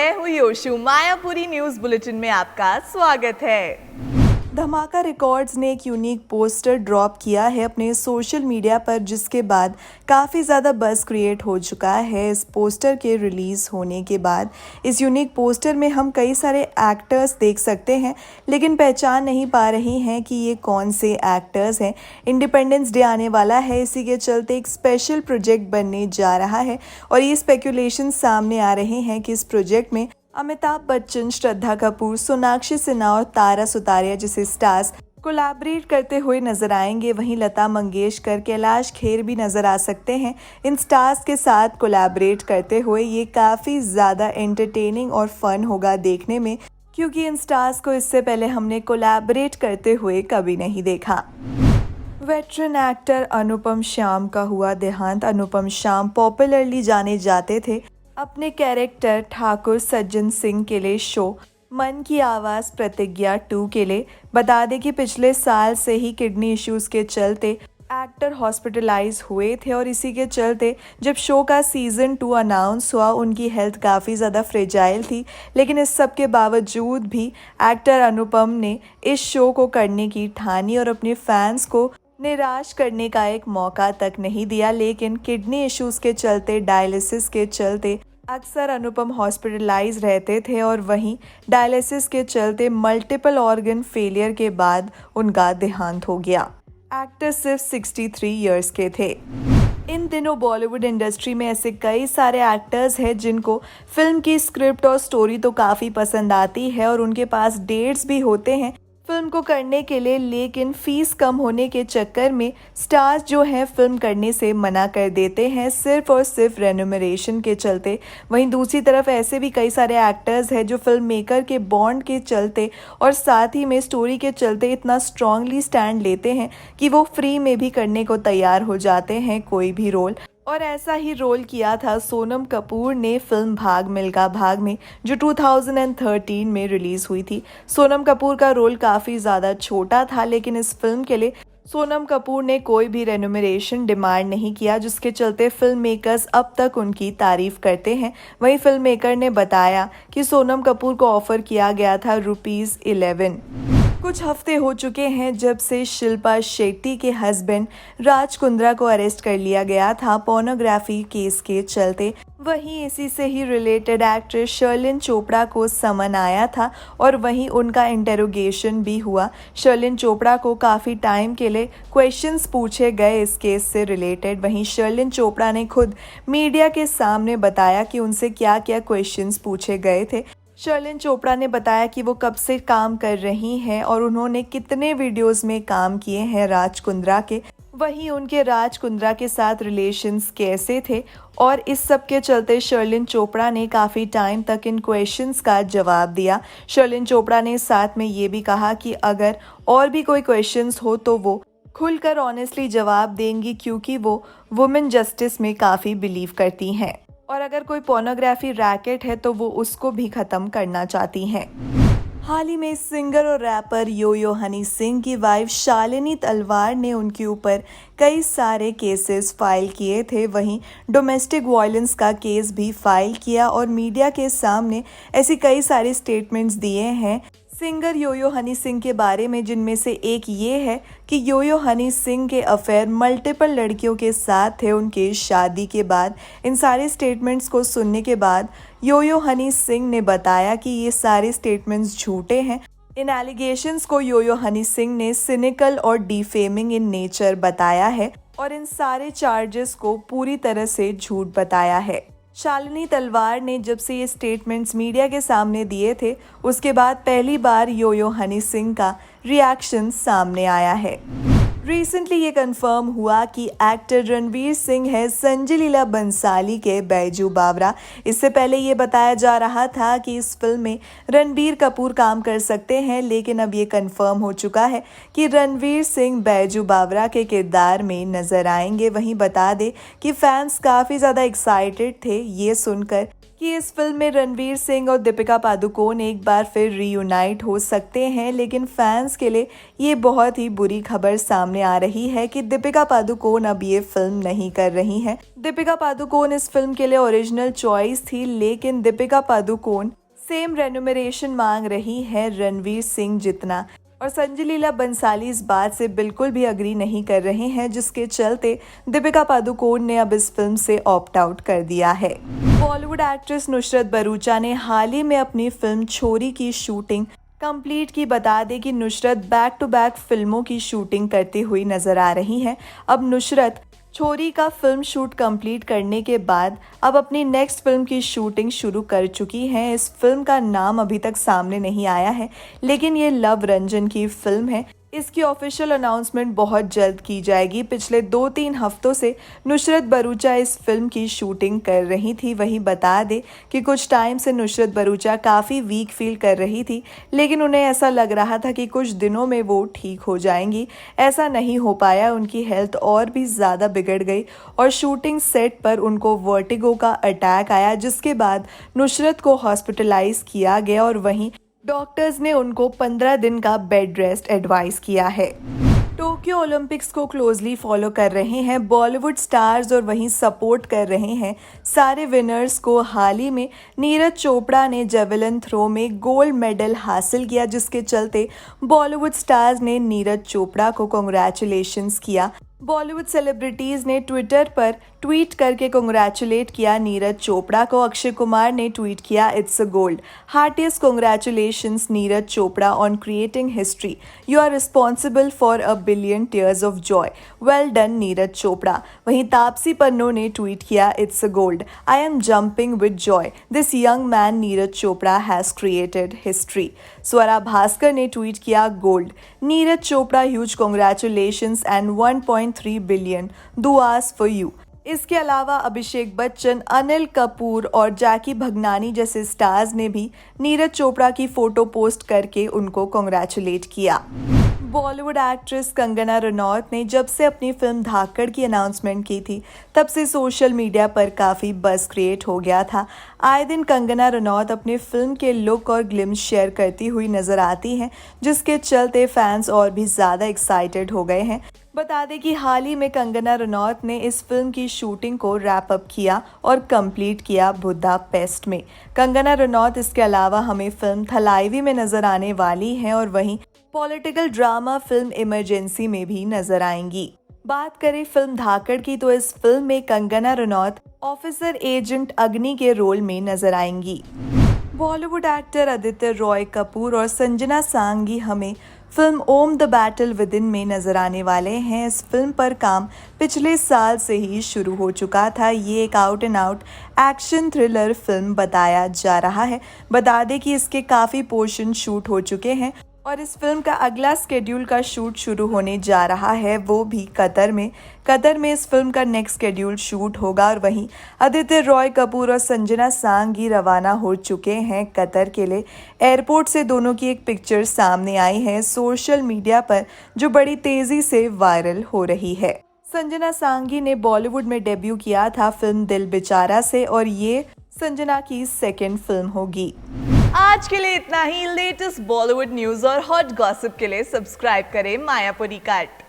मैं हूँ योशु। Mayapuri news bulletin में आपका स्वागत है। धमाका रिकॉर्ड्स ने एक यूनिक पोस्टर ड्रॉप किया है अपने सोशल मीडिया पर, जिसके बाद काफ़ी ज़्यादा बज़ क्रिएट हो चुका है। इस पोस्टर के रिलीज़ होने के बाद इस यूनिक पोस्टर में हम कई सारे एक्टर्स देख सकते हैं, लेकिन पहचान नहीं पा रही हैं कि ये कौन से एक्टर्स हैं। इंडिपेंडेंस डे आने वाला है, इसी के चलते एक स्पेशल प्रोजेक्ट बनने जा रहा है और ये स्पेकुलेशन सामने आ रहे हैं कि इस प्रोजेक्ट में अमिताभ बच्चन, श्रद्धा कपूर, सोनाक्षी सिन्हा और तारा सुतारिया जैसे स्टार्स कोलैबोरेट करते हुए नजर आएंगे। वहीं लता मंगेशकर, कैलाश खेर भी नजर आ सकते हैं इन स्टार्स के साथ कोलैबोरेट करते हुए। ये काफ़ी ज़्यादा एंटरटेनिंग और फन होगा देखने में, क्योंकि इन स्टार्स को इससे पहले हमने कोलैबोरेट करते हुए कभी नहीं देखा। वेटरन एक्टर अनुपम श्याम का हुआ देहांत। अनुपम श्याम पॉपुलरली जाने जाते थे अपने कैरेक्टर ठाकुर सज्जन सिंह के लिए शो मन की आवाज़ प्रतिज्ञा 2 के लिए। बता दें कि पिछले साल से ही किडनी इश्यूज़ के चलते एक्टर हॉस्पिटलाइज हुए थे और इसी के चलते जब शो का सीज़न 2 अनाउंस हुआ, उनकी हेल्थ काफ़ी ज़्यादा फ्रेजाइल थी। लेकिन इस सब के बावजूद भी एक्टर अनुपम ने इस शो को करने की ठानी और अपने फैंस को निराश करने का एक मौका तक नहीं दिया। लेकिन किडनी इश्यूज़ के चलते, डायलिसिस के चलते अक्सर अनुपम हॉस्पिटलाइज रहते थे और वहीं डायलिसिस के चलते मल्टीपल ऑर्गन फेलियर के बाद उनका देहांत हो गया। एक्टर सिर्फ 63 इयर्स के थे। इन दिनों बॉलीवुड इंडस्ट्री में ऐसे कई सारे एक्टर्स हैं जिनको फिल्म की स्क्रिप्ट और स्टोरी तो काफ़ी पसंद आती है और उनके पास डेट्स भी होते हैं फिल्म को करने के लिए, लेकिन फीस कम होने के चक्कर में स्टार्स जो हैं फिल्म करने से मना कर देते हैं, सिर्फ और सिर्फ रेन्यूमरेशन के चलते। वहीं दूसरी तरफ ऐसे भी कई सारे एक्टर्स हैं जो फिल्म मेकर के बॉन्ड के चलते और साथ ही में स्टोरी के चलते इतना स्ट्रांगली स्टैंड लेते हैं कि वो फ्री में भी करने को तैयार हो जाते हैं कोई भी रोल। और ऐसा ही रोल किया था सोनम कपूर ने फिल्म भाग मिल्खा भाग में, जो 2013 में रिलीज़ हुई थी। सोनम कपूर का रोल काफ़ी ज़्यादा छोटा था, लेकिन इस फिल्म के लिए सोनम कपूर ने कोई भी रेन्यूमरेशन डिमांड नहीं किया, जिसके चलते फिल्म मेकर्स अब तक उनकी तारीफ करते हैं। वहीं फिल्म मेकर ने बताया कि सोनम कपूर को ऑफर किया गया था ₹11। कुछ हफ्ते हो चुके हैं जब से शिल्पा शेट्टी के हस्बैंड राज कुंद्रा को अरेस्ट कर लिया गया था पोर्नोग्राफी केस के चलते। वहीं इसी से ही रिलेटेड एक्ट्रेस शर्लिन चोपड़ा को समन आया था और वहीं उनका इंटेरोगेशन भी हुआ। शर्लिन चोपड़ा को काफ़ी टाइम के लिए क्वेश्चंस पूछे गए इस केस से रिलेटेड। वहीं शर्लिन चोपड़ा ने खुद मीडिया के सामने बताया कि उनसे क्या क्या क्वेश्चंस पूछे गए थे। शर्लिन चोपड़ा ने बताया कि वो कब से काम कर रही हैं और उन्होंने कितने वीडियोस में काम किए हैं राज कुंद्रा के। वहीं उनके राज कुंद्रा के साथ रिलेशंस कैसे थे, और इस सब के चलते शर्लिन चोपड़ा ने काफ़ी टाइम तक इन क्वेश्चंस का जवाब दिया। शर्लिन चोपड़ा ने साथ में ये भी कहा कि अगर और भी कोई क्वेश्चंस हो तो वो खुलकर ऑनेस्टली जवाब देंगी, क्योंकि वो वुमेन जस्टिस में काफ़ी बिलीव करती हैं और अगर कोई पोर्नोग्राफी रैकेट है तो वो उसको भी ख़त्म करना चाहती हैं। हाल ही में सिंगर और रैपर यो यो हनी सिंह की वाइफ शालिनी तलवार ने उनके ऊपर कई सारे केसेस फाइल किए थे। वहीं डोमेस्टिक वायलेंस का केस भी फाइल किया और मीडिया के सामने ऐसी कई सारे स्टेटमेंट्स दिए हैं सिंगर यो यो हनी सिंह के बारे में, जिनमें से एक ये है कि यो यो हनी सिंह के अफेयर मल्टीपल लड़कियों के साथ थे उनके शादी के बाद। इन सारे स्टेटमेंट्स को सुनने के बाद यो यो हनी सिंह ने बताया कि ये सारे स्टेटमेंट्स झूठे हैं। इन एलिगेशंस को यो यो हनी सिंह ने सिनिकल और डिफेमिंग इन नेचर बताया है और इन सारे चार्जेस को पूरी तरह से झूठ बताया है। शालिनी तलवार ने जब से ये स्टेटमेंट्स मीडिया के सामने दिए थे, उसके बाद पहली बार यो यो हनी सिंह का रिएक्शन सामने आया है। रिसेंटली ये कंफर्म हुआ कि एक्टर रणवीर सिंह है संजय लीला बंसाली के बैजू बावरा। इससे पहले ये बताया जा रहा था कि इस फिल्म में रणबीर कपूर काम कर सकते हैं, लेकिन अब ये कंफर्म हो चुका है कि रणवीर सिंह बैजू बावरा के किरदार में नजर आएंगे। वहीं बता दें कि फैंस काफ़ी ज़्यादा एक्साइटेड थे ये सुनकर कि कि इस फिल्म में रणवीर सिंह और दीपिका पादुकोण एक बार फिर रीयूनाइट हो सकते हैं, लेकिन फैंस के लिए ये बहुत ही बुरी खबर सामने आ रही है कि दीपिका पादुकोण अब ये फिल्म नहीं कर रही हैं। दीपिका पादुकोण इस फिल्म के लिए ओरिजिनल चॉइस थी, लेकिन दीपिका पादुकोण सेम रेन्यूमरेशन मांग रही है रणवीर सिंह जितना, और संजय लीला बंसाली इस बात से बिल्कुल भी अग्री नहीं कर रहे हैं, जिसके चलते दीपिका पादुकोण ने अब इस फिल्म से ऑप्ट आउट कर दिया है। बॉलीवुड एक्ट्रेस नुसरत भरूचा ने हाल ही में अपनी फिल्म छोरी की शूटिंग कंप्लीट की। बता दें कि नुसरत बैक टू बैक फिल्मों की शूटिंग करती हुई नजर आ रही हैं। अब नुसरत छोरी का फिल्म शूट कंप्लीट करने के बाद अब अपनी नेक्स्ट फिल्म की शूटिंग शुरू कर चुकी हैं। इस फिल्म का नाम अभी तक सामने नहीं आया है, लेकिन ये लव रंजन की फिल्म है। इसकी ऑफिशियल अनाउंसमेंट बहुत जल्द की जाएगी। पिछले 2-3 हफ्तों से नुसरत भरूचा इस फिल्म की शूटिंग कर रही थी। वहीं बता दें कि कुछ टाइम से नुसरत भरूचा काफ़ी वीक फील कर रही थी, लेकिन उन्हें ऐसा लग रहा था कि कुछ दिनों में वो ठीक हो जाएंगी। ऐसा नहीं हो पाया, उनकी हेल्थ और भी ज़्यादा बिगड़ गई और शूटिंग सेट पर उनको वर्टिगो का अटैक आया, जिसके बाद नुसरत को हॉस्पिटलाइज किया गया और वहीं डॉक्टर्स ने उनको 15 दिन का बेड रेस्ट एडवाइस किया है। टोक्यो ओलंपिक्स को क्लोजली फॉलो कर रहे हैं बॉलीवुड स्टार्स और वहीं सपोर्ट कर रहे हैं सारे विनर्स को। हाल ही में नीरज चोपड़ा ने जेवलिन थ्रो में गोल्ड मेडल हासिल किया, जिसके चलते बॉलीवुड स्टार्स ने नीरज चोपड़ा को कांग्रेचुलेशंस किया। बॉलीवुड सेलिब्रिटीज ने ट्विटर पर ट्वीट करके कांग्रेचुलेट किया नीरज चोपड़ा को। अक्षय कुमार ने ट्वीट किया, it's a gold, heartiest congratulations Neeraj Chopra on creating history, you are responsible for a billion tears of joy, well done Neeraj Chopra. वहीं तापसी पन्नू ने ट्वीट किया, it's a gold, I am jumping with joy, this young man Neeraj Chopra has created history. Swara Bhaskar ने tweet किया, gold, Neeraj Chopra huge congratulations and 1.3 billion दुआस for you. इसके अलावा अभिषेक बच्चन, अनिल कपूर और जैकी भगनानी जैसे स्टार्स ने भी नीरज चोपड़ा की फोटो पोस्ट करके उनको कांग्रेचुलेट किया। बॉलीवुड एक्ट्रेस कंगना रनौत ने जब से अपनी फिल्म धाकड़ की अनाउंसमेंट की थी, तब से सोशल मीडिया पर काफ़ी बज़ क्रिएट हो गया था। आए दिन कंगना रनौत अपनी फिल्म के लुक और ग्लिम्स शेयर करती हुई नजर आती हैं, जिसके चलते फैंस और भी ज़्यादा एक्साइटेड हो गए हैं। बता दें कि हाल ही में कंगना रनौत ने इस फिल्म की शूटिंग को रैप अप किया और कंप्लीट किया बुडापेस्ट में। कंगना रनौत इसके अलावा हमें फिल्म थलाइवी में नजर आने वाली हैं और वहीं पॉलिटिकल ड्रामा फिल्म इमरजेंसी में भी नजर आएंगी। बात करें फिल्म धाकड़ की, तो इस फिल्म में कंगना रनौत ऑफिसर एजेंट अग्नि के रोल में नजर आएंगी। बॉलीवुड एक्टर आदित्य रॉय कपूर और संजना सांगी हमें film Om the battle within में नजर आने वाले हैं। इस फिल्म पर काम पिछले साल से ही शुरू हो चुका था। ये एक out and out action thriller film बताया जा रहा है। बता दें कि इसके काफ़ी पोर्शन शूट हो चुके हैं और इस फिल्म का अगला स्केड्यूल का शूट शुरू होने जा रहा है, वो भी कतर में। कतर में इस फिल्म का नेक्स्ट स्केड्यूल शूट होगा और वहीं आदित्य रॉय कपूर और संजना सांगी रवाना हो चुके हैं कतर के लिए। एयरपोर्ट से दोनों की एक पिक्चर सामने आई है सोशल मीडिया पर, जो बड़ी तेज़ी से वायरल हो रही है। संजना सांगी ने बॉलीवुड में डेब्यू किया था फिल्म दिल बेचारा से और ये संजना की सेकेंड फिल्म होगी। आज के लिए इतना ही। लेटेस्ट बॉलीवुड न्यूज़ और हॉट गॉसिप के लिए सब्सक्राइब करें मायापुरी कट।